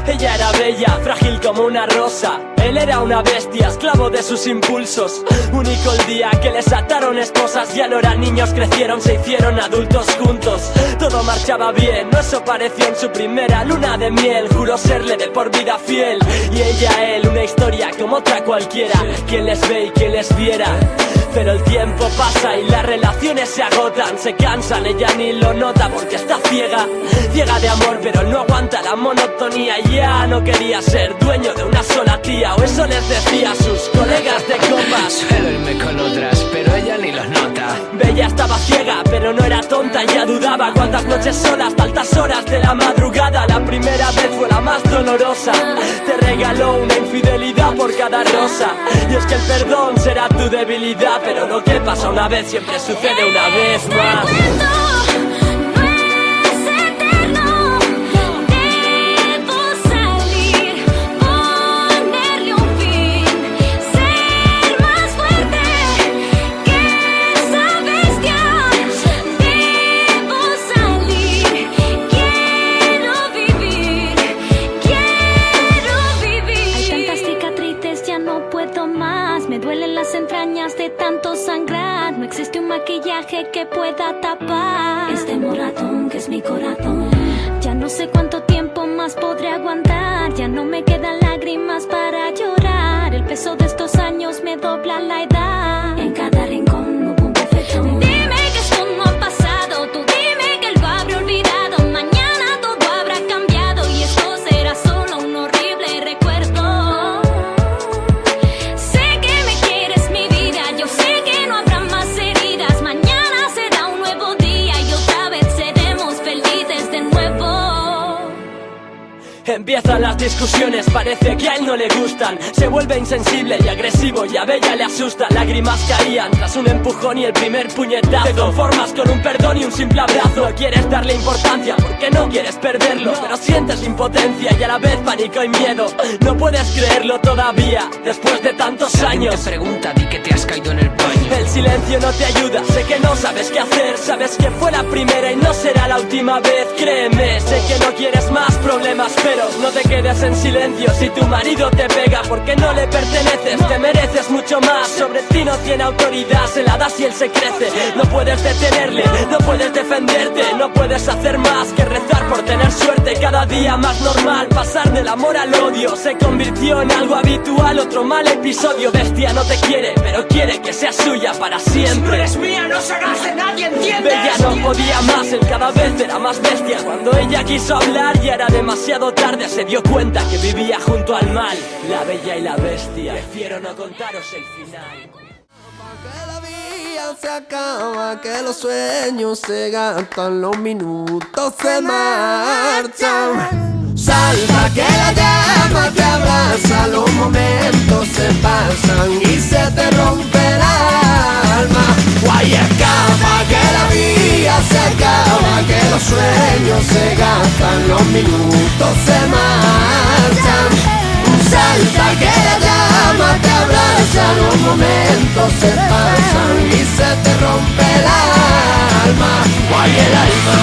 Ella era bella, frágil como una rosa. Él era una bestia, esclavo de sus impulsos. Único el día que les ataron esposas. Ya no eran niños, crecieron, se hicieron adultos juntos. Todo marchaba bien, no eso pareció en su primera luna de miel. Juró serle de por vida fiel, y ella a él, una historia como otra cualquiera. Quien les ve y quien les viera. Pero el tiempo pasa y las relaciones se agotan, se cansan, ella ni lo nota porque está ciega. Ciega de amor, pero no aguanta la monotonía. Ya no quería ser dueño de una sola tía, o eso les decía a sus colegas de copas. Suelo irme con otras, pero ella ni los nota. Bella estaba ciega, pero no era tonta, ya dudaba. Cuántas noches solas, hasta altas horas de la madrugada. La primera vez fue la más dolorosa. Te regaló una infidelidad por cada rosa. Y es que el perdón será tu debilidad, pero lo que pasa una vez siempre sucede una vez más. De tanto sangrar, no existe un maquillaje que pueda tapar este moratón que es mi corazón. Ya no sé cuánto tiempo más podré aguantar, ya no me quedan lágrimas para llorar. El peso de estos años me dobla la edad. En cada rincón no pongo fetón. Dime que esto no ha pasado, tú dime que él lo habrá olvidado. Mañana todo habrá cambiado y esto será solo un horrible recuerdo. Empiezan las discusiones, parece que a él no le gustan. Se vuelve insensible y agresivo y a Bella le asusta. Lágrimas caían tras un empujón y el primer puñetazo. Te conformas con un perdón y un simple abrazo. No quieres darle importancia porque no quieres perderlo, pero sientes impotencia y a la vez pánico y miedo. No puedes creerlo todavía, después de tantos años. Te pregunta, di que te has caído en el baño. El silencio no te ayuda, sé que no sabes qué hacer. Sabes que fue la primera y no será la última vez. Créeme, sé que no quieres más problemas, pero no te quedes en silencio si tu marido te pega, porque no le perteneces, te mereces mucho más. Sobre ti no tiene autoridad, se la das y él se crece. No puedes detenerle, no puedes defenderte, no puedes hacer más que rezar por tener suerte. Cada día más normal, pasar del amor al odio se convirtió en algo habitual. Otro mal episodio, bestia no te quiere, pero quiere que seas suya para siempre. Si no eres mía, no serás de nadie, ¿entiendes? Bella no podía más, él cada vez era más bestia. Cuando ella quiso hablar ya era demasiado tarde. Se dio cuenta que vivía junto al mal. La bella y la bestia. Prefiero no contaros el final. Que la vida se acaba, que los sueños se gastan, los minutos se marchan. Salva que la llama te abraza, los momentos se pasan y se te rompe el alma. Guay, escapa que la vida se acaba, que los sueños se gastan, los minutos se marchan. Salta que la llama te abraza, los momentos se pasan y se te rompe el alma. Guay, el alma.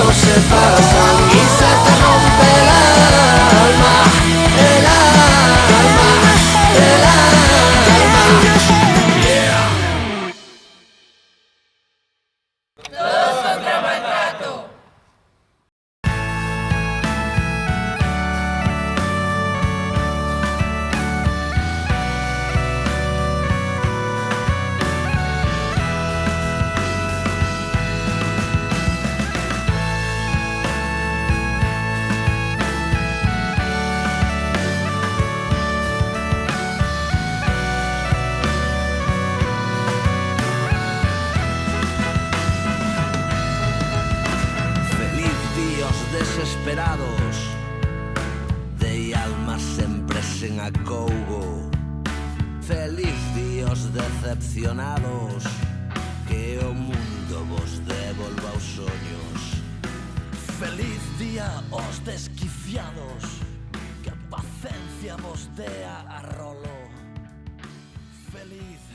Se pasan y se te rompe el alma, el alma, el alma. Yeah. Todos contra maltrato. Desesperados de almas vexen a coubo. Feliz díos decepcionados, que o mundo vos devolva os soños. Feliz día os desquiciados, que a paciencia vos dea a rolo. Feliz